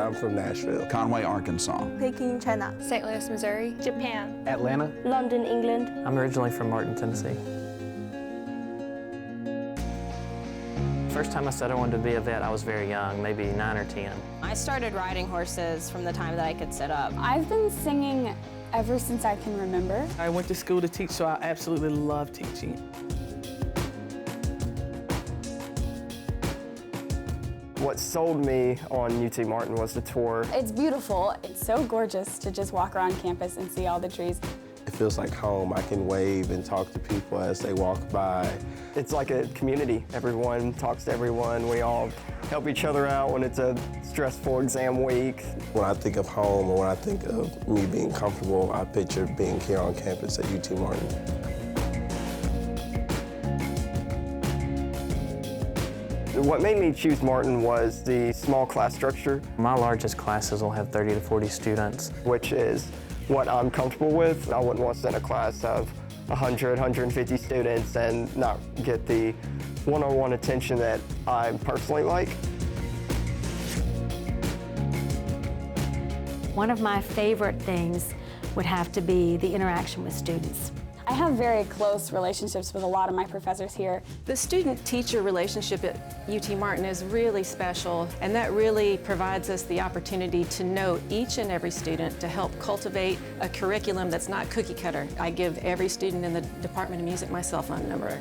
I'm from Nashville. Conway, Arkansas. Peking, China. St. Louis, Missouri. Japan. Atlanta. London, England. I'm originally from Martin, Tennessee. First time I said I wanted to be a vet, I was very young, maybe 9 or 10. I started riding horses from the time that I could sit up. I've been singing ever since I can remember. I went to school to teach, so I absolutely love teaching. What sold me on UT Martin was the tour. It's beautiful. It's so gorgeous to just walk around campus and see all the trees. It feels like home. I can wave and talk to people as they walk by. It's like a community. Everyone talks to everyone. We all help each other out when it's a stressful exam week. When I think of home or when I think of me being comfortable, I picture being here on campus at UT Martin. What made me choose Martin was the small class structure. My largest classes will have 30 to 40 students. Which is what I'm comfortable with. I wouldn't want to send a class of 100, 150 students and not get the one-on-one attention that I personally like. One of my favorite things would have to be the interaction with students. I have very close relationships with a lot of my professors here. The student-teacher relationship at UT Martin is really special, and that really provides us the opportunity to know each and every student to help cultivate a curriculum that's not cookie cutter. I give every student in the Department of Music my cell phone number.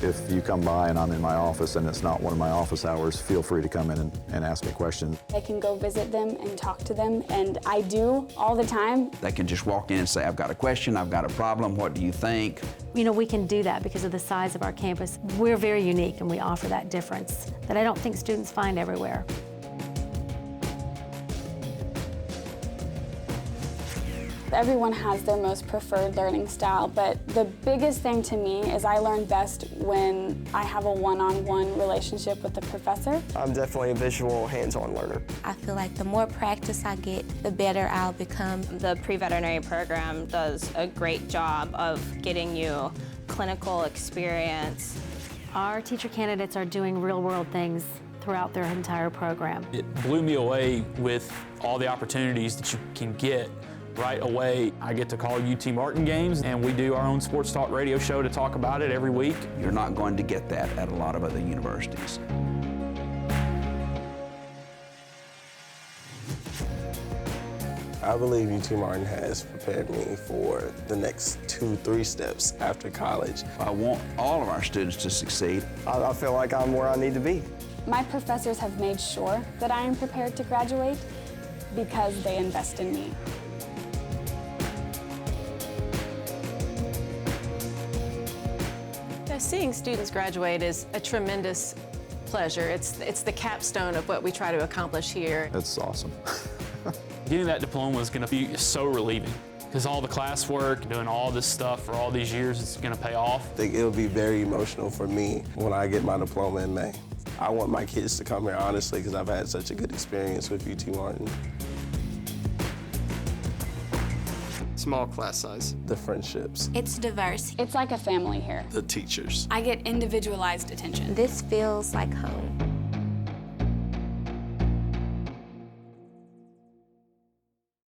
If you come by and I'm in my office and it's not one of my office hours, feel free to come in and ask me questions. I can go visit them and talk to them, and I do all the time. They can just walk in and say, I've got a question, I've got a problem, what do you think? You know, we can do that because of the size of our campus. We're very unique and we offer that difference that I don't think students find everywhere. Everyone has their most preferred learning style, but the biggest thing to me is I learn best when I have a one-on-one relationship with the professor. I'm definitely a visual, hands-on learner. I feel like the more practice I get, the better I'll become. The pre-veterinary program does a great job of getting you clinical experience. Our teacher candidates are doing real-world things throughout their entire program. It blew me away with all the opportunities that you can get right away. I get to call UT Martin games, and we do our own sports talk radio show to talk about it every week. You're not going to get that at a lot of other universities. I believe UT Martin has prepared me for the next 2-3 steps after college. I want all of our students to succeed. I feel like I'm where I need to be. My professors have made sure that I am prepared to graduate because they invest in me. Seeing students graduate is a tremendous pleasure. It's the capstone of what we try to accomplish here. That's awesome. Getting that diploma is going to be so relieving because all the classwork, doing all this stuff for all these years, it's going to pay off. I think it'll be very emotional for me when I get my diploma in May. I want my kids to come here, honestly, because I've had such a good experience with UT Martin. Small class size. The friendships. It's diverse. It's like a family here. The teachers. I get individualized attention. This feels like home.